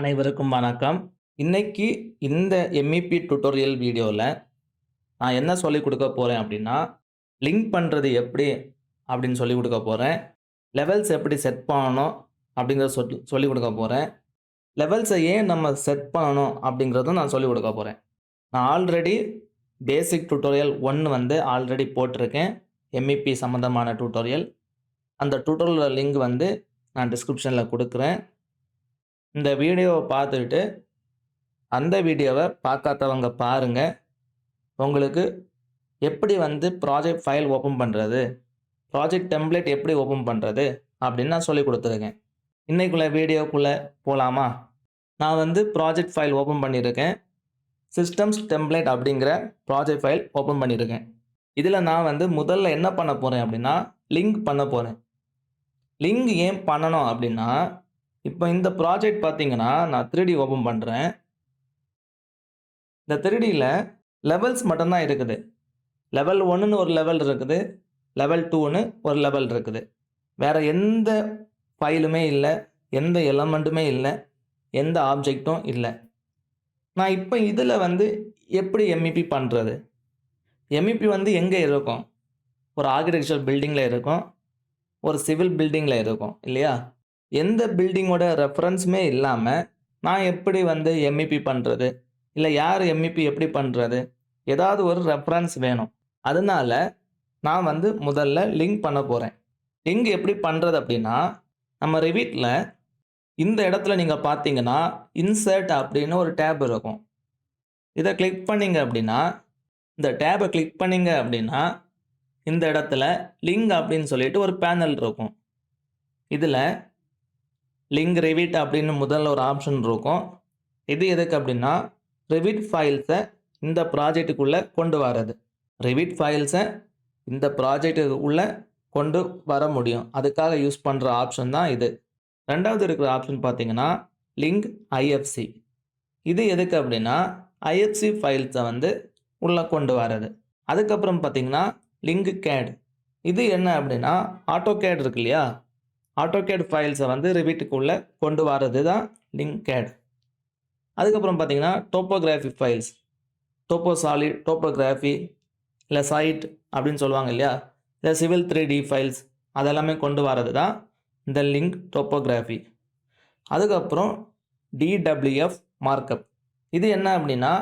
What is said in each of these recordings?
அனைவருக்கும் வணக்கம். இன்னைக்கு இந்த MEP டியூட்டோரியல் வீடியோல நான் என்ன சொல்லிக் குடுக்க போறேன் அப்டின்னா, லிங்க் பண்றது எப்படி அப்டின்னு சொல்லிக் குடுக்க போறேன். லெவல்ஸ் எப்படி செட் பண்ணணும் அப்டிங்கிறத சொல்லிக் குடுக்க போறேன். லெவல்ஸ ஏன் நம்ம செட் பண்ணணும் அப்டிங்கிறதும் நான் சொல்லிக் குடுக்க போறேன். நான் ஆல்ரெடி பேசிக் டியூட்டோரியல் 1 வந்து ஆல்ரெடி போட்டிருக்கேன். MEP சம்மந்தமான டியூட்டோரியல். அந்த டியூட்டோரியல் லிங்க் வந்து நான் டிஸ்கிரிப்ஷன்ல குடுக்குறேன். இந்த வீடியோவ பார்த்துட்டு அந்த வீடியோவ பார்க்காதவங்க பாருங்க. உங்களுக்கு எப்படி வந்து ப்ராஜெக்ட் ஃபைல் ஓப்பன் பண்றது? ப்ராஜெக்ட் டெம்ப்ளேட் எப்படி ஓப்பன் பண்றது? அப்படின்னு நான் சொல்லிக் குடுத்துருக்கேன். இன்னைக்குள்ள வீடியோக்குள்ள போலாமா? நான் வந்து ப்ராஜெக்ட் ஃபைல் ஓப்பன் பண்ணியிருக்கேன். சிஸ்டம்ஸ் டெம்ப்ளேட் அப்படிங்கிற ப்ராஜெக்ட் ஃபைல் ஓப்பன் பண்ணியிருக்கேன். இதுல நான் வந்து முதல்ல என்ன பண்ண போறேன் அப்படின்னா, லிங்க் பண்ண போறேன். லிங்க் ஏன் பண்ணணும் அப்படின்னா, இப்ப இந்த ப்ராஜெக்ட் பார்த்தீங்கன்னா, நான் 3D ஓப்பன் பண்றேன். இந்த 3Dல லெவல்ஸ் மட்டும் தான் இருக்குது. லெவல் 1ன்னு ஒரு லெவல் இருக்குது. லெவல் 2ன்னு ஒரு லெவல் இருக்குது. வேற எந்த ஃபைலுமே இல்ல. எந்த எலமென்ட்டுமே இல்ல. எந்த ஆப்ஜெக்ட்டும் இல்ல. நான் இப்ப இதுல வந்து எப்படி MEP பண்றது? MEP வந்து எங்க இருக்கும்? ஒரு ஆர்க்கிடெக்சர் பில்டிங்ல இருக்கும். ஒரு சிவில் பில்டிங்ல இருக்கும். இல்லையா? எந்த பில்டிங்கோட ரெஃபரன்ஸுமே இல்லாம, நான் எப்படி வந்து MEP பண்றது? இல்ல யார் MEP எப்படி பண்றது? ஏதாவது ஒரு ரெஃபரன்ஸ் வேணும். அதனால நான் வந்து முதல்ல லிங்க் பண்ண போறேன். லிங்க் எப்படி பண்றது அப்படின்னா, நம்ம Revitல இந்த இடத்துல நீங்க பார்த்தீங்கன்னா, இன்சர்ட் அப்படின்னு ஒரு டேப் இருக்கும். இத கிளிக் பண்ணீங்க அப்படின்னா, இந்த டேப கிளிக் பண்ணீங்க அப்படின்னா, இந்த இடத்துல லிங்க் அப்படின்னு சொல்லிட்டு ஒரு பேனல் இருக்கும். இதுல லிங்க் Revit அப்படின்னு முதல்ல ஒரு ஆப்ஷன் இருக்கும். இது எதுக்கு அப்படின்னா, Revit ஃபைல்ஸ இந்த ப்ராஜெக்ட்டுக்குள்ள கொண்டு வரது. Revit ஃபைல்ஸ இந்த ப்ராஜெக்ட்டுக்கு உள்ள கொண்டு வர முடியும். அதுக்காக யூஸ் பண்ற ஆப்ஷன் தான் இது. 2வது இருக்கிற ஆப்ஷன் பார்த்தீங்கன்னா, லிங்க் IFC. இது எதுக்கு அப்படின்னா, IFC ஃபைல்ஸ வந்து உள்ள கொண்டு வரது. அதுக்கப்புறம் பார்த்தீங்கன்னா, லிங்க் CAD. இது என்ன அப்படின்னா, AutoCAD இருக்கு இல்லையா? AutoCAD ஃபைல்ஸ வந்து Revitக்குள்ள கொண்டு வரது தான் லிங்க் CAD. அதுக்கப்புறம் பார்த்தீங்கன்னா, டோப்போகிராஃபி ஃபைல்ஸ். டோப்போசாலிட், டோப்போகிராஃபி இல்ல சைட் அப்படின்னு சொல்லுவாங்க இல்லையா? இல்ல சிவில் 3D ஃபைல்ஸ் அதெல்லாமே கொண்டு வரது தான் இந்த லிங்க் டோப்போகிராஃபி. அதுக்கப்புறம் DWF மார்க்கப். இது என்ன அப்படின்னா,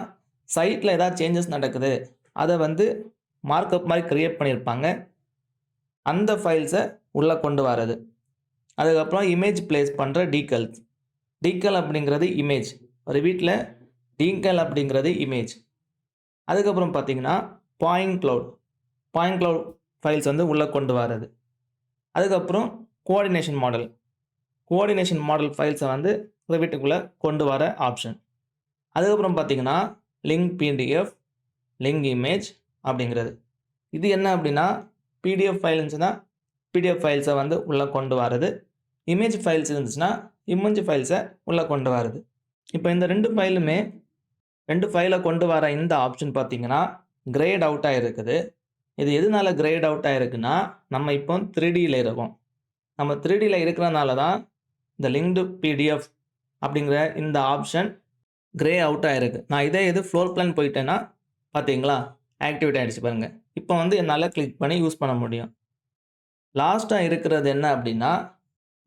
சைட்ல ஏதாவது சேஞ்சஸ் நடக்குது. அத வந்து மார்க்கப் மாரி கிரியேட் பண்ணியிருப்பாங்க. அந்த ஃபைல்ஸ உள்ள கொண்டு வரது. அதுக்கப்புறம் இமேஜ் பிளேஸ் பண்ற டீகல்ஸ். டீகல் அப்படிங்கிறது இமேஜ். Revitல டீகல் அப்படிங்கிறது இமேஜ். அதுக்கப்புறம் பார்த்தீங்கன்னா, point cloud. Point cloud files வந்து உள்ள கொண்டு வரது. அதுக்கப்புறம் கோஆர்டினேஷன் மாடல். கோஆர்டினேஷன் மாடல் ஃபைல்ஸ வந்து Revitக்குள்ள கொண்டு வர ஆப்ஷன். அதுக்கப்புறம் பார்த்தீங்கன்னா, லிங்க் PDF, லிங்க் இமேஜ் அப்படிங்கிறது. இது என்ன அப்படின்னா, PDF ஃபைல் இருந்துச்சுன்னா, PDF ஃபைல்ஸ வந்து உள்ள கொண்டு வரது. இமேஜ் ஃபைல்ஸ் இருந்துச்சுன்னா, இமேஜ் ஃபைல்ஸ உள்ள கொண்டு வரது. இப்ப இந்த 2 ஃபைலுமே 2 ஃபைல கொண்டு வர இந்த ஆப்ஷன் பார்த்தீங்கன்னா, கிரேட் அவுட்டா இருக்குது. இது எதனால கிரேட் அவுட்டா இருக்குன்னா, நம்ம இப்போ 3Dல இருக்கோம். நம்ம 3Dல இருக்கிறனால தான் இந்த லிங்க்டு PDF அப்படிங்கிற இந்த ஆப்ஷன் கிரே அவுட்டா இருக்கு. நான் இதே இது ஃப்ளோர் பிளான் போயிட்டேன்னா, பார்த்தீங்களா? ஆக்டிவேட் ஆயிடுச்சு பாருங்க. இப்போ வந்து என்னால கிளிக் பண்ணி யூஸ் பண்ண முடியும். லாஸ்ட்டா இருக்கிறது என்ன அப்படின்னா,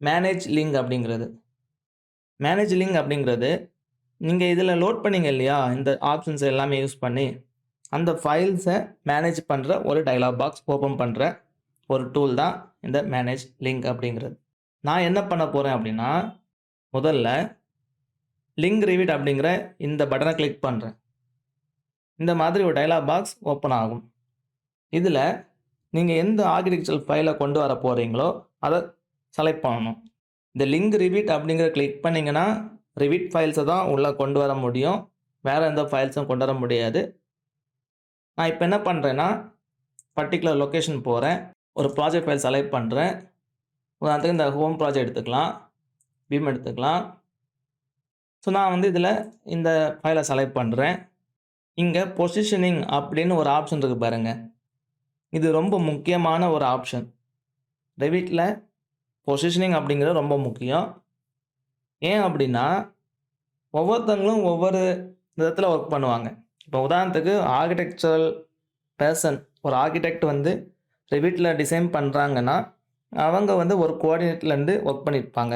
மேனேஜ் லிங்க் அப்படிங்கிறது. மேனேஜ் லிங்க் அப்படிங்கிறது, நீங்க இதில லோட் பண்ணீங்க இல்லையா? இந்த ஆப்ஷன்ஸ் எல்லாமே யூஸ் பண்ணி, அந்த ஃபைல்ஸ மேனேஜ் பண்ற ஒரு டயலாக் பாக்ஸ் ஓப்பன் பண்ற ஒரு டூல் தான் இந்த மேனேஜ் லிங்க் அப்படிங்கிறது. நான் என்ன பண்ண போறேன் அப்படின்னா, முதல்ல லிங்க் Revit அப்படிங்கிற இந்த பட்டன கிளிக் பண்றேன். இந்த மாதிரி ஒரு டயலாக் பாக்ஸ் ஓப்பன் ஆகும். இதில நீங்க எந்த ஆர்க்கிடெக்சரல் ஃபைல கொண்டு வர போறீங்களோ, அத செலக்ட் பண்ணணும். இந்த லிங்க் Revit அப்படிங்கிறத கிளிக் பண்ணீங்கன்னா, Revit ஃபைல்ஸ தான் உள்ள கொண்டு வர முடியும். வேற எந்த ஃபைல்ஸும் கொண்டு வர முடியாது. நான் இப்ப என்ன பண்றேன்னா, பர்ட்டிகுலர் லொகேஷன் போறேன். ஒரு ப்ராஜெக்ட் ஃபைல் செலக்ட் பண்றேன். உதாரணத்துக்கு இந்த ஹோம் ப்ராஜெக்ட் எடுத்துக்கலாம். பீம் எடுத்துக்கலாம். ஸோ நான் வந்து இதில இந்த ஃபைல செலக்ட் பண்றேன். இங்க பொசிஷனிங் அப்படின்னு ஒரு ஆப்ஷன் இருக்கு பாருங்க. இது ரொம்ப முக்கியமான ஒரு ஆப்ஷன். Revitல பொசிஷனிங் அப்படிங்கிறது ரொம்ப முக்கியம். ஏன் அப்படின்னா, ஒவ்வொருத்தவங்களும் ஒவ்வொரு விதத்தில் ஒர்க் பண்ணுவாங்க. இப்போ உதாரணத்துக்கு ஆர்கிடெக்சரல் பெர்சன், ஒரு ஆர்கிடெக்ட் வந்து ரெவிட்டில் டிசைன் பண்ணுறாங்கன்னா, அவங்க வந்து ஒரு கோஆர்டினேட்லேருந்து ஒர்க் பண்ணியிருப்பாங்க.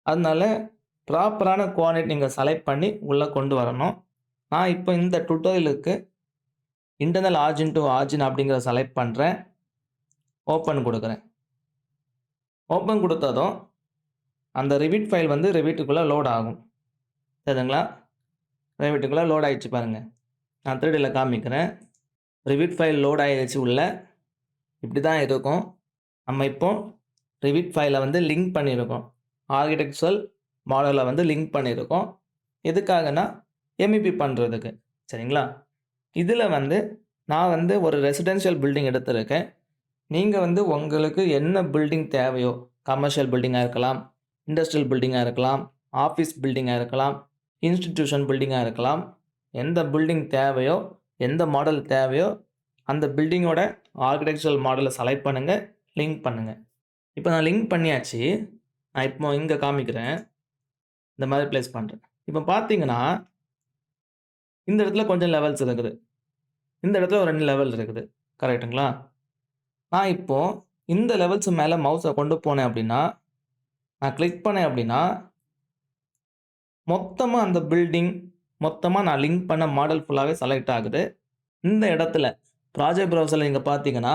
அதனால ப்ராப்பரான கோஆர்டினேட் நீங்கள் செலக்ட் பண்ணி உள்ளே கொண்டு வரணும். நான் இப்போ இந்த டுட்டோரியலுக்கு இன்டர்னல் ஆர்ஜின் டு ஆர்ஜின் அப்படிங்கிறத செலக்ட் பண்ணுறேன். ஓப்பன் கொடுக்குறேன். ஓப்பன் கொடுத்ததும் அந்த ரெவிட் ஃபைல் வந்து ரெவிட்டுக்குள்ளே லோட் ஆகும். சரிங்களா? ரெவிட்டுக்குள்ளே லோட் ஆயிடுச்சு பாருங்கள். நான் 3Dயில் காமிக்கிறேன். ரெவிட் ஃபைல் லோட் ஆகிடுச்சு உள்ள. இப்படி தான் இருக்கும். நம்ம இப்போ ரெவிட் ஃபைலை வந்து லிங்க் பண்ணியிருக்கோம். ஆர்கிடெக்சரல் மாடலை வந்து லிங்க் பண்ணியிருக்கோம். எதுக்காகனா எம்இபி பண்ணுறதுக்கு. சரிங்களா? இதில் வந்து நான் வந்து ஒரு ரெசிடென்ஷியல் பில்டிங் எடுத்திருக்கேன். நீங்கள் வந்து உங்களுக்கு என்ன பில்டிங் தேவையோ, கமர்ஷியல் பில்டிங்காக இருக்கலாம், இண்டஸ்ட்ரியல் பில்டிங்காக இருக்கலாம், ஆஃபீஸ் பில்டிங்காக இருக்கலாம், இன்ஸ்டிடியூஷன் பில்டிங்காக இருக்கலாம். எந்த பில்டிங் தேவையோ, எந்த மாடல் தேவையோ அந்த பில்டிங்கோட ஆர்கிடெக்சரல் மாடலை செலக்ட் பண்ணுங்கள், லிங்க் பண்ணுங்கள். இப்போ நான் லிங்க் பண்ணியாச்சு. நான் இப்போ இங்கே காமிக்கிறேன். இந்த மாதிரி ப்ளேஸ் பண்ணுறேன். இப்போ பார்த்தீங்கன்னா, இந்த இடத்துல கொஞ்சம் லெவல்ஸ் இருக்குது. இந்த இடத்துல ஒரு 2 லெவல் இருக்குது. கரெக்ட்டுங்களா? நான் இப்போ இந்த லெவல்ஸ் மேலே மவுஸை கொண்டு போனேன் அப்படின்னா, நான் கிளிக் பண்ணேன் அப்படின்னா, மொத்தமா அந்த பில்டிங், மொத்தமா நான் லிங்க் பண்ண மாடல் ஃபுல்லாவே செலக்ட் ஆகுது. இந்த இடத்துல ப்ராஜெக்ட் ப்ரௌசர்ல நீங்க பார்த்தீங்கன்னா,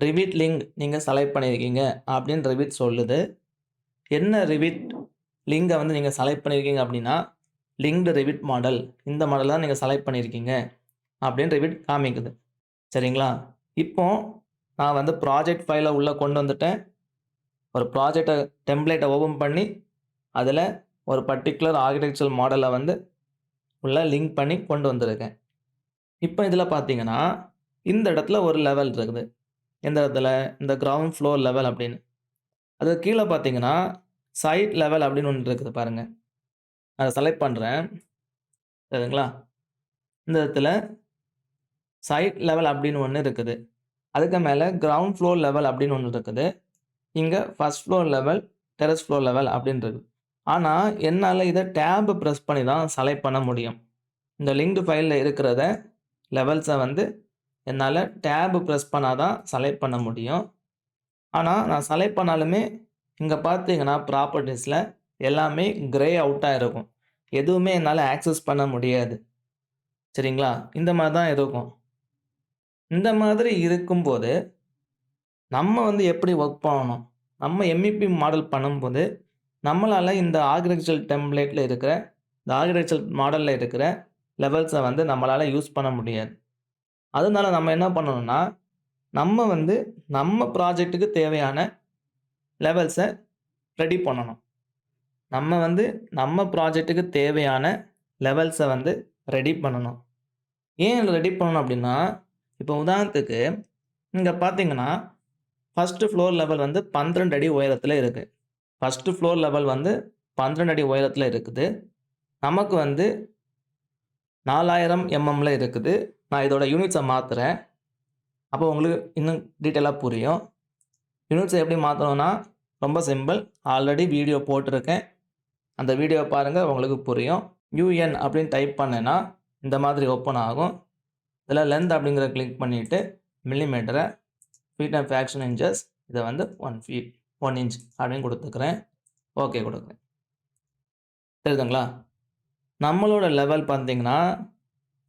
ரிவிட் லிங்க் நீங்க செலக்ட் பண்ணியிருக்கீங்க அப்படின்னு ரிவிட் சொல்லுது. என்ன ரிவிட் லிங்க வந்து நீங்க செலக்ட் பண்ணியிருக்கீங்க அப்படின்னா, லிங்க்டு ரிவிட் மாடல். இந்த மாடல் தான் நீங்க செலக்ட் பண்ணியிருக்கீங்க அப்படின்னு ரிவிட் காமிக்குது. சரிங்களா? இப்போ நான் வந்து ப்ராஜெக்ட் ஃபைல உள்ள கொண்டு வந்துட்டேன். ஒரு ப்ராஜெக்ட்ட டெம்ப்ளேட்ட ஓப்பன் பண்ணி, அதில ஒரு பர்ட்டிகுலர் ஆர்க்கிடெக்சரல் மாடலை வந்து உள்ள லிங்க் பண்ணி கொண்டு வந்திருக்கேன். இப்போ இதில் பார்த்தீங்கன்னா, இந்த இடத்துல ஒரு லெவல் இருக்குது. எந்த இடத்துல? இந்த கிரவுண்ட் ஃப்ளோர் லெவல் அப்படின்னு. அதுக்கு கீழே பார்த்தீங்கன்னா, சைட் லெவல் அப்படின்னு ஒன்று இருக்குது பாருங்க. அதை செலக்ட் பண்ணுறேன். சரிங்களா? இந்த இடத்துல சைட் லெவல் அப்படின்னு ஒன்று இருக்குது. அதுக்கு மேலே கிரவுண்ட் ஃப்ளோர் லெவல் அப்படின்னு ஒன்று இருக்குது. இங்கே first floor level, terrace floor level அப்படின்னு இருக்குது. ஆனால் என்னால் இதை டேப் ப்ரெஸ் பண்ணி தான் செலக்ட் பண்ண முடியும். இந்த லிங்க்டு ஃபைலில் இருக்கிறத லெவல்ஸை வந்து என்னால் டேப் ப்ரெஸ் பண்ணால் தான் செலக்ட் பண்ண முடியும். ஆனால் நான் செலக்ட் பண்ணாலுமே இங்கே பார்த்தீங்கன்னா ப்ராப்பர்ட்டிஸில் எல்லாமே கிரே அவுட்டாக இருக்கும். எதுவுமே என்னால் ஆக்சஸ் பண்ண முடியாது. சரிங்களா? இந்த மாதிரி தான் இருக்கும். இந்த மாதிரி இருக்கும்போது நம்ம வந்து எப்படி ஒர்க் பண்ணணும்? நம்ம எம்இபி மாடல் பண்ணும்போது நம்மளால் இந்த ஆர்க்கிடெக்சரல் டெம்ப்ளேட்டில் இருக்கிற, இந்த ஆர்க்கிடெக்சரல் மாடலில் இருக்கிற லெவல்ஸை வந்து நம்மளால் யூஸ் பண்ண முடியாது. அதனால நம்ம என்ன பண்ணணும்னா, நம்ம வந்து நம்ம ப்ராஜெக்ட்டுக்கு தேவையான லெவல்ஸை ரெடி பண்ணணும். நம்ம வந்து நம்ம ப்ராஜெக்ட்டுக்கு தேவையான லெவல்ஸை வந்து ரெடி பண்ணணும். ஏன் ரெடி பண்ணணும் அப்படின்னா, இப்போ உதாரணத்துக்கு இங்கே பார்த்தீங்கன்னா, ஃபர்ஸ்ட் ஃப்ளோர் லெவல் வந்து 12 அடி உயரத்தில் இருக்குது. ஃபர்ஸ்ட் ஃப்ளோர் லெவல் வந்து 12 அடி உயரத்தில் இருக்குது. நமக்கு வந்து 4000 mmல இருக்குது. நான் இதோட யூனிட்ஸை மாத்துறேன். அப்போ உங்களுக்கு இன்னும் டீட்டெயிலாக புரியும். யூனிட்ஸை எப்படி மாற்றணும்னா ரொம்ப சிம்பிள். ஆல்ரெடி வீடியோ போட்டிருக்கேன். அந்த வீடியோ பாருங்கள், உங்களுக்கு புரியும். யூஎன் அப்படின்னு டைப் பண்ணேன்னா இந்த மாதிரி ஓப்பன் ஆகும். இதில் லென்த் அப்படிங்கிற கிளிக் பண்ணிவிட்டு மில்லிமீட்டரை, ஃபீட் அண்ட் ஃப்ராக்ஷன் இன்ச்சஸ், இதை வந்து 1 feet 1 inch அப்படின்னு கொடுத்துக்கிறேன். ஓகே கொடுக்குறேன். தெரியுதுங்களா? நம்மளோட லெவல் பார்த்தீங்கன்னா,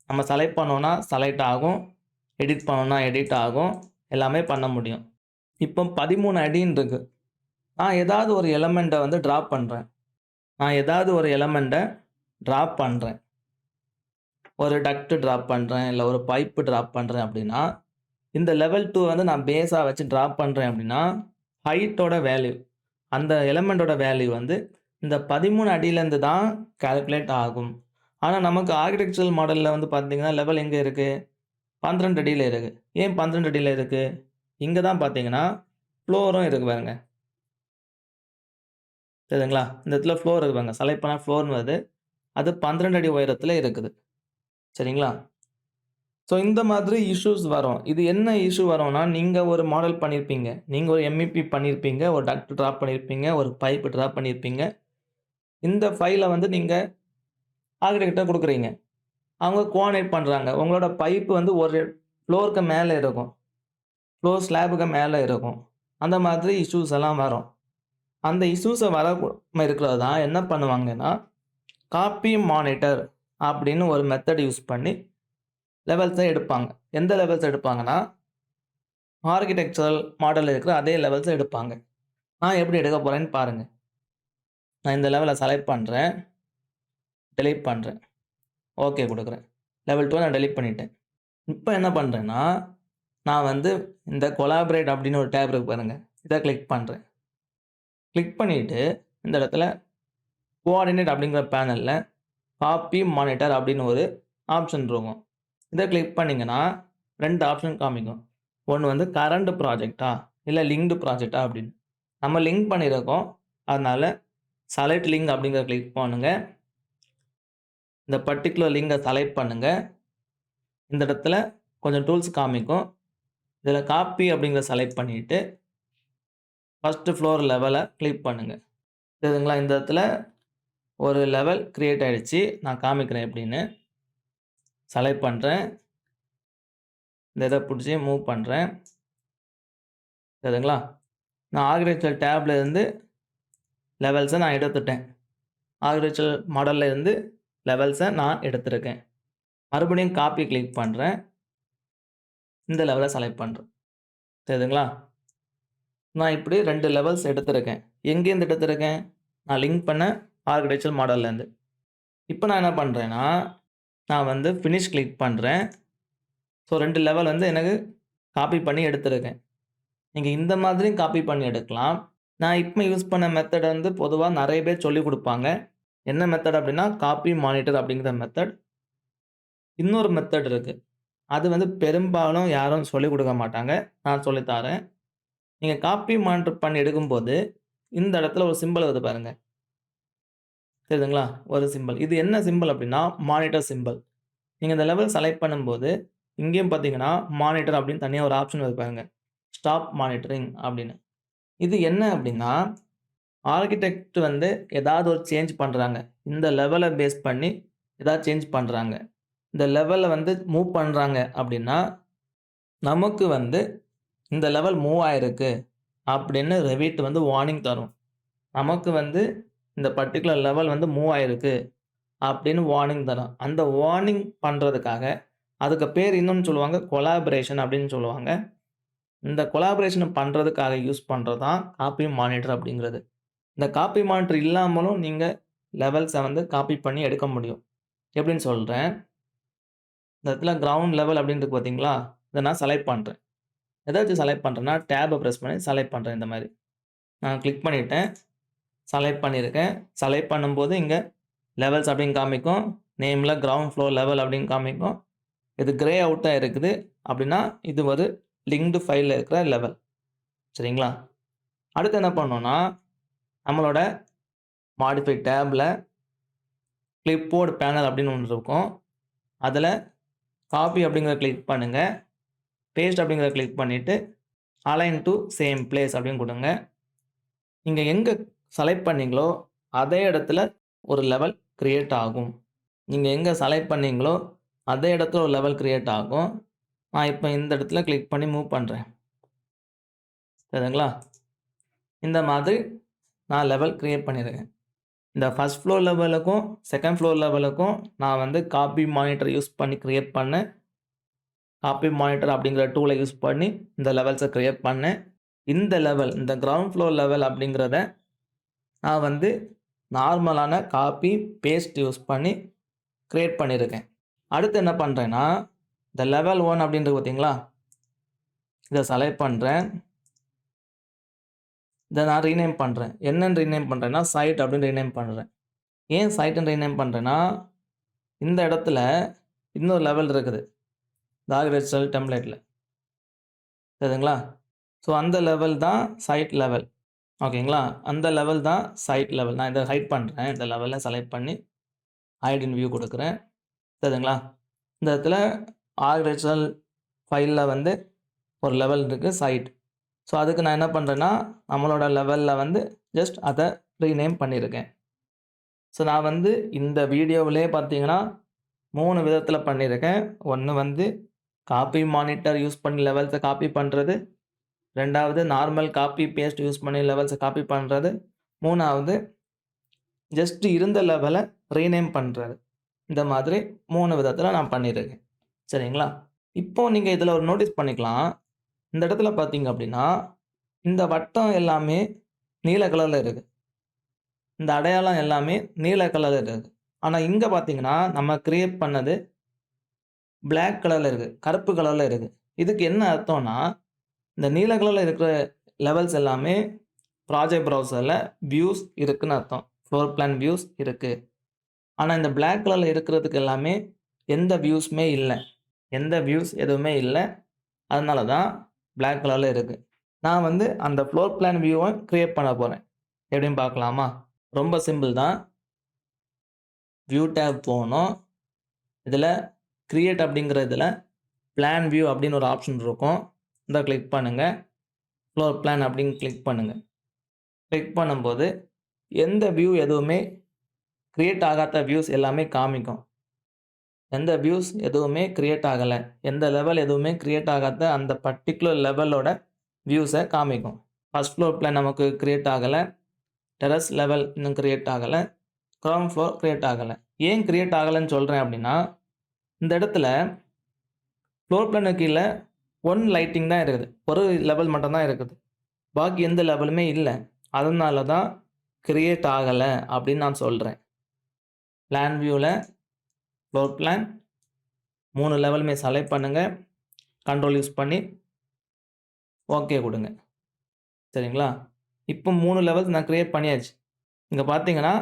நம்ம செலக்ட் பண்ணோன்னா செலக்ட் ஆகும், எடிட் பண்ணோன்னா எடிட் ஆகும், எல்லாமே பண்ண முடியும். இப்போ 13 அடின்னு இருக்கு. நான் ஏதாவது ஒரு எலமெண்ட்டை வந்து ட்ராப் பண்ணுறேன். ஒரு டக்ட் ட்ராப் பண்ணுறேன், இல்லை ஒரு பைப்பு ட்ராப் பண்ணுறேன் அப்படின்னா, இந்த லெவல் 2 வந்து நான் பேஸாக வச்சு ட்ராப் பண்ணுறேன் அப்படின்னா, ஹைட்டோட வேல்யூ, அந்த எலமெண்ட்டோட வேல்யூ வந்து இந்த 13 அடியிலேருந்து தான் கால்குலேட் ஆகும். ஆனால் நமக்கு ஆர்க்கிடெக்சரல் மாடலில் வந்து பார்த்தீங்கன்னா, லெவல் எங்கே இருக்குது? 12 அடியில் இருக்குது. ஏன் 12 அடியில் இருக்குது? இங்கே தான் பார்த்தீங்கன்னா ஃப்ளோரும் இருக்குது பாருங்க. தெரியுதுங்களா? இந்த இடத்துல ஃப்ளோர் இருக்கு பாருங்க. செலக்ட் பண்ணால் ஃப்ளோர்னு வருது. அது 12 அடி உயரத்தில் இருக்குது. சரிங்களா? ஸோ இந்த மாதிரி இஷ்யூஸ் வரும். இது என்ன இஷ்யூ வரும்னா, நீங்கள் ஒரு மாடல் பண்ணியிருப்பீங்க. நீங்கள் ஒரு எம்இபி பண்ணியிருப்பீங்க. ஒரு டக்ட் ட்ராப் பண்ணியிருப்பீங்க. ஒரு பைப் ட்ராப் பண்ணியிருப்பீங்க. இந்த ஃபைலை வந்து நீங்கள் ஆர்கிடெக்ட்ட குடுக்குறீங்க. அவங்க கோஆர்டினேட் பண்றாங்க. உங்களோட பைப் வந்து ஒரு ஃப்ளோருக்கு மேல இருக்கும். ஃப்ளோர் ஸ்லாப்புக்கு மேல இருக்கும். அந்த மாதிரி இஷ்யூஸ் எல்லாம் வரும். அந்த இஷ்யூஸ வராம இருக்கிறது தான் என்ன பண்ணுவாங்கன்னா, காப்பி மானிட்டர் அப்படின்னு ஒரு மெத்தட் யூஸ் பண்ணி லெவல்ஸ எடுப்பாங்க. எந்த லெவல்ஸ் எடுப்பாங்கன்னா, ஆர்க்கிடெக்சரல் மாடல்ல இருக்கிற அதே லெவல்ஸ எடுப்பாங்க. நான் எப்படி எடுக்க போறேன்னு பாருங்க. நான் இந்த லெவல செலக்ட் பண்றேன். டெலீட் பண்றேன். ஓகே குடுக்குறேன். லெவல் 2 நான் டெலீட் பண்ணிட்டேன். இப்ப என்ன பண்றேன்னா, நான் வந்து இந்த கொலாபரேட் அப்படின்னு ஒரு டேப் இருக்கு பாருங்க. இத கிளிக் பண்றேன். கிளிக் பண்ணிட்டு இந்த இடத்துல கோஆர்டினேட் அப்படிங்கிற பேனல்ல காப்பி மானிட்டர் அப்படின்னு ஒரு ஆப்ஷன் இருக்கும். இத கிளிக் பண்ணீங்கன்னா 2 ஆப்ஷன் காமிக்கும். ஒண்ணு வந்து கரண்ட் ப்ராஜெக்ட்டா, இல்ல லிங்க்டு ப்ராஜெக்ட்டா அப்படின்னு. நம்ம லிங்க் பண்ணியிருக்கோம். அதனால செலக்ட் லிங்க் அப்படிங்கிறத கிளிக் பண்ணுங்க. இந்த பர்ட்டிகுலர் லிங்க செலக்ட் பண்ணுங்க. இந்த இடத்துல கொஞ்சம் டூல்ஸ் காமிக்கும். இதில காப்பி அப்படிங்கிறத செலக்ட் பண்ணிட்டு, ஃபர்ஸ்ட் ஃப்ளோர் லெவல கிளிக் பண்ணுங்க. தெரியுதுங்களா? இந்த இடத்துல ஒரு லெவல் கிரியேட் ஆயிடுச்சு. நான் காமிக்கிறேன் எப்படின்னு. செலக்ட் பண்றேன். இந்த இத புடிச்சு மூவ் பண்றேன். தெரியுதுங்களா? நான் ஆர்க்கிடெக்சர் டேப்ல இருந்து லெவல்ஸ நான் எடுத்துட்டேன். ஆர்க்கிடெக்சர் மாடல்ல இருந்து லெவல்ஸ நான் எடுத்திருக்கேன். மறுபடியும் காப்பி கிளிக் பண்றேன். இந்த லெவல செலக்ட் பண்றேன். தெரியுதுங்களா? நான் இப்படி 2 லெவல்ஸ் எடுத்திருக்கேன். எங்கேருந்து எடுத்திருக்கேன்? நான் லிங்க் பண்ண ஆர்க்கிடெக்சர் மாடல்லேருந்து. இப்ப நான் என்ன பண்றேன்னா, நான் வந்து ஃபினிஷ் கிளிக் பண்றேன். ஸோ 2 லெவல் வந்து எனக்கு காப்பி பண்ணி எடுத்திருக்கேன். நீங்க இந்த மாதிரியும் காப்பி பண்ணி எடுக்கலாம். நான் இப்ப யூஸ் பண்ண மெத்தட் வந்து பொதுவா நெறைய பேர் சொல்லிக் குடுப்பாங்க. என்ன மெத்தட் அப்டின்னா, காப்பி மானிட்டர் அப்படிங்கிற மெத்தட். இன்னொரு மெத்தட் இருக்கு. அது வந்து பெரும்பாலும் யாரும் சொல்லிக் குடுக்க மாட்டாங்க. நான் சொல்லி தாரேன். நீங்க காப்பி மானிட்டர் பண்ணி எடுக்கும்போது, இந்த இடத்துல ஒரு சிம்பல் வருது பாருங்க. தெரியுதுங்களா? ஒரு சிம்பல். இது என்ன சிம்பல் அப்டின்னா, மானிட்டர் சிம்பல். நீங்க இந்த லெவல் செலக்ட் பண்ணும்போது, இங்கேயும் பார்த்தீங்கன்னா, மானிட்டர் அப்படின்னு தனியா ஒரு ஆப்ஷன் வருது பாருங்க. ஸ்டாப் மானிட்டரிங் அப்படின்னு. இது என்ன அப்படின்னா, ஆர்க்கிடெக்ட் வந்து ஏதாவது ஒரு சேஞ்ச் பண்றாங்க. இந்த லெவல பேஸ் பண்ணி ஏதாவது சேஞ்ச் பண்றாங்க. இந்த லெவல வந்து மூவ் பண்றாங்க அப்படின்னா, நமக்கு வந்து இந்த லெவல் மூவ் ஆயிருக்கு அப்படின்னு ரெவிட் வந்து வார்னிங் தரும். நமக்கு வந்து இந்த பர்ட்டிகுலர் லெவல் வந்து மூவ் ஆயிருக்கு அப்படின்னு வார்னிங் தரும். அந்த வார்னிங் பண்றதுக்காக அதுக்கு பேர் இன்னொன்னு சொல்லுவாங்க கொலாபரேஷன் அப்படின்னு சொல்லுவாங்க. இந்த கொலாபரேஷன் பண்றதுக்காக யூஸ் பண்றது தான் காப்பி மானிட்டர் அப்படிங்கிறது. இந்த காப்பி மானிட்டர் இல்லாமலும் நீங்க லெவல்ஸ வந்து காப்பி பண்ணி எடுக்க முடியும். எப்படின்னு சொல்றேன். இந்த இடத்துல கிரவுண்ட் லெவல் அப்படின்னு இருக்கு பார்த்தீங்களா? இத நான் செலக்ட் பண்றேன். எத வச்சு செலக்ட் பண்றேன்னா, டேப்ப பிரஸ் பண்ணி செலக்ட் பண்றேன் இந்த மாரி. நான் கிளிக் பண்ணிட்டேன். செலக்ட் பண்ணியிருக்கேன். செலக்ட் பண்ணும்போது இங்க லெவல்ஸ் அப்படின்னு காமிக்கும். நேம்ல கிரவுண்ட் ஃப்ளோர் லெவல் அப்படின்னு காமிக்கும். இது கிரே அவுட்டா இருக்குது அப்படின்னா, இது ஒரு லிங்க்டு ஃபைல்ல இருக்கிற லெவல். சரிங்களா? அடுத்து என்ன பண்ணணும்னா, நம்மளோட மாடிஃபை டேப்ல கிளிப்போர்ட் பேனல் அப்படின்னு ஒண்ணு இருக்கும். அதுல காப்பி அப்படிங்கிறத கிளிக் பண்ணுங்க. பேஸ்ட் அப்படிங்கிறத கிளிக் பண்ணிட்டு, அலைன் டூ சேம் பிளேஸ் அப்படின்னு குடுங்க. நீங்க எங்க செலக்ட் பண்ணீங்களோ, அதே இடத்துல ஒரு லெவல் கிரியேட் ஆகும். நீங்க எங்க செலக்ட் பண்ணீங்களோ, அதே இடத்துல ஒரு லெவல் கிரியேட் ஆகும். நான் இப்ப இந்த இடத்துல கிளிக் பண்ணி மூவ் பண்றேன். தெரியுதுங்களா? இந்த மாதிரி நான் லெவல் கிரியேட் பண்ணியிருக்கேன். இந்த ஃபர்ஸ்ட் ஃப்ளோர் லெவலுக்கும், செகண்ட் ஃப்ளோர் லெவலுக்கும் நான் வந்து காப்பி மானிட்டர் யூஸ் பண்ணி கிரியேட் பண்ணேன். காப்பி மானிட்டர் அப்படிங்கிற டூல யூஸ் பண்ணி இந்த லெவல்ஸ கிரியேட் பண்ணேன். இந்த லெவல், இந்த கிரவுண்ட் ஃப்ளோர் லெவல் அப்படிங்கிறத நான் வந்து நார்மலான காப்பி, பேஸ்ட் யூஸ் பண்ணி கிரியேட் பண்ணியிருக்கேன். அடுத்து என்ன பண்றேன்னா, இந்த லெவல் 1 அப்படின்னு இருக்கு பார்த்தீங்களா? இத செலக்ட் பண்றேன். இத நான் ரீநேம் பண்றேன். என்னன்னு ரீநேம் பண்றேன்னா, சைட் அப்படின்னு ரீநேம் பண்றேன். ஏன் சைட்ன்னு ரீநேம் பண்றேன்னா, இந்த இடத்துல இன்னொரு லெவல் இருக்குது. இந்த ஆர்க்கிடெக்சரல் டெம்ப்ளேட்ல. தெரியுதுங்களா? ஸோ அந்த லெவல் தான் சைட் லெவல். ஓகேங்களா? அந்த லெவல் தான் சைட் லெவல். நான் இத ஹைட் பண்றேன். இந்த லெவல செலக்ட் பண்ணி ஹைட் இன் வியூ குடுக்குறேன். தெரியுதுங்களா? இந்த இடத்துல ஆர்க்கிடெக்சரல் ஃபைல்ல வந்து ஒரு லெவல் இருக்கு சைட். ஸோ அதுக்கு நான் என்ன பண்றேன்னா, நம்மளோட லெவல்ல வந்து ஜஸ்ட் அத ரீநேம் பண்ணியிருக்கேன். ஸோ நான் வந்து இந்த வீடியோவிலே பார்த்தீங்கன்னா 3 விதத்தில பண்ணியிருக்கேன். ஒண்ணு வந்து காப்பி மானிட்டர் யூஸ் பண்ணி லெவல்ஸ காப்பி பண்றது. 2வது நார்மல் காப்பி பேஸ்ட் யூஸ் பண்ணி லெவல்ஸ காப்பி பண்றது. 3வது ஜஸ்ட் இருந்த லெவல ரீநேம் பண்றது. இந்த மாதிரி 3 விதத்தில நான் பண்ணியிருக்கேன். சரிங்களா? இப்போ நீங்க இதில ஒரு நோட்டீஸ் பண்ணிக்கலாம். இந்த இடத்துல பார்த்தீங்க அப்படின்னா, இந்த வட்டம் எல்லாமே நீல கலர்ல இருக்கு. இந்த அடையாளம் எல்லாமே நீல கலர்ல இருக்கு. ஆனா இங்க பார்த்தீங்கன்னா, நம்ம கிரியேட் பண்ணது பிளாக் கலர்ல இருக்கு. கருப்பு கலர்ல இருக்கு. இதுக்கு என்ன அர்த்தம்னா, இந்த நீல கலர்ல இருக்கிற லெவல்ஸ் எல்லாமே ப்ராஜெக்ட் ப்ரௌசர்ல வியூஸ் இருக்குன்னு அர்த்தம். ஃப்ளோர் பிளான் வியூஸ் இருக்கு. ஆனா இந்த பிளாக் கலர்ல இருக்கிறதுக்கு எல்லாமே எந்த வியூஸுமே இல்ல. எந்த வியூஸ் எதுவுமே இல்ல. அதனால தான் பிளாக் கலர்ல இருக்கு. நான் வந்து அந்த ஃப்ளோர் பிளான் வியூவ கிரியேட் பண்ண போறேன். எப்படின்னு பார்க்கலாமா? ரொம்ப சிம்பிள் தான். வியூ டேப் போணும். இதில கிரியேட் அப்படிங்கிற இதில பிளான் வியூ அப்படின்னு ஒரு ஆப்ஷன் இருக்கும். இத கிளிக் பண்ணுங்க. ஃப்ளோர் பிளான் அப்படின்னு கிளிக் பண்ணுங்க. கிளிக் பண்ணும்போது எந்த வியூ எதுவுமே கிரியேட் ஆகாத வியூஸ் எல்லாமே காமிக்கும். எந்த வியூஸ் எதுவுமே கிரியேட் ஆகல. எந்த லெவல் எதுவுமே கிரியேட் ஆகாத அந்த பர்ட்டிகுலர் லெவலோட வியூஸ காமிக்கும். ஃபர்ஸ்ட் ஃப்ளோர் பிளான் நமக்கு கிரியேட் ஆகல. டெரஸ் லெவல் இன்னும் கிரியேட் ஆகல. கிரவுண்ட் ஃப்ளோர் கிரியேட் ஆகல. ஏன் கிரியேட் ஆகலன்னு சொல்றேன் அப்படின்னா, இந்த இடத்துல ஃப்ளோர் பிளானுக்கு கீழ 1 லைட்டிங் தான் இருக்குது. ஒரு லெவல் மட்டும் தான் இருக்குது. பாக்கி எந்த லெவலுமே இல்ல. அதனால தான் கிரியேட் ஆகல அப்படின்னு நான் சொல்றேன். பிளான் வியூல ஃப்ளோர் பிளான் 3 லெவலுமே செலக்ட் பண்ணுங்க. கண்ட்ரோல் யூஸ் பண்ணி ஓகே குடுங்க. சரிங்களா? இப்போ 3 லெவல்ஸ் நான் கிரியேட் பண்ணியாச்சு. இங்க பார்த்தீங்கன்னா,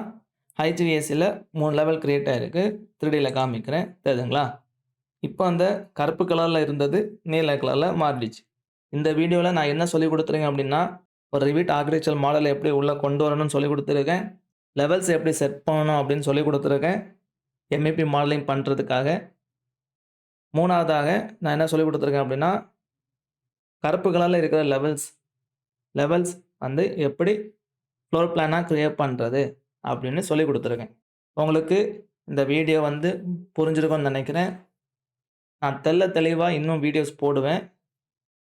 HVACல 3 லெவல் கிரியேட் ஆயிருக்கு. 3Dல காமிக்கிறேன். தெரியுதுங்களா? இப்போ அந்த கருப்பு கலர்ல இருந்தது நீல கலர்ல மாறிடுச்சு. இந்த வீடியோல நான் என்ன சொல்லிக் குடுத்துருக்கேன் அப்படின்னா, ஒரு ரிவிட் ஆர்க்கிடெக்சர் மாடல எப்படி உள்ள கொண்டு வரணும்னு சொல்லிக் குடுத்துருக்கேன். லெவல்ஸ் எப்படி செட் பண்ணணும் அப்படின்னு சொல்லிக் குடுத்துருக்கேன். MEP மாடலிங் பண்றதுக்காக. 3வதாக நான் என்ன சொல்லிக் குடுத்துருக்கேன் அப்படின்னா, கருப்பு கலர்ல இருக்கிற லெவல்ஸ் வந்து எப்படி ஃப்ளோர் பிளானா கிரியேட் பண்றது அப்படின்னு சொல்லிக் குடுத்துருக்கேன். உங்களுக்கு இந்த வீடியோ வந்து புரிஞ்சிருக்கும்னு நெனைக்கிறேன். நான் தெளிவா இன்னும் வீடியோஸ் போடுவேன்.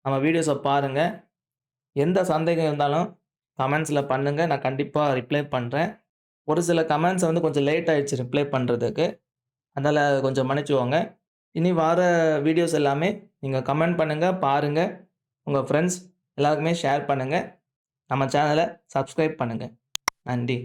நம்ம வீடியோஸ பாருங்க. எந்த சந்தேகம் இருந்தாலும் கமெண்ட்ஸ்ல பண்ணுங்க. நான் கண்டிப்பா ரிப்ளை பண்றேன். ஒரு சில கமெண்ட்ஸ் வந்து கொஞ்சம் லேட் ஆயிடுச்சு ரிப்ளை பண்றதுக்கு. அதனால கொஞ்சம் மன்னிச்சுக்கோங்க. இனி வர வீடியோஸ் எல்லாமே நீங்க கமெண்ட் பண்ணுங்க, பாருங்க. உங்க ஃபிரெண்ட்ஸ் எல்லாருக்குமே ஷேர் பண்ணுங்க. நம்ம சேனல சப்ஸ்கிரைப் பண்ணுங்க. நன்றி.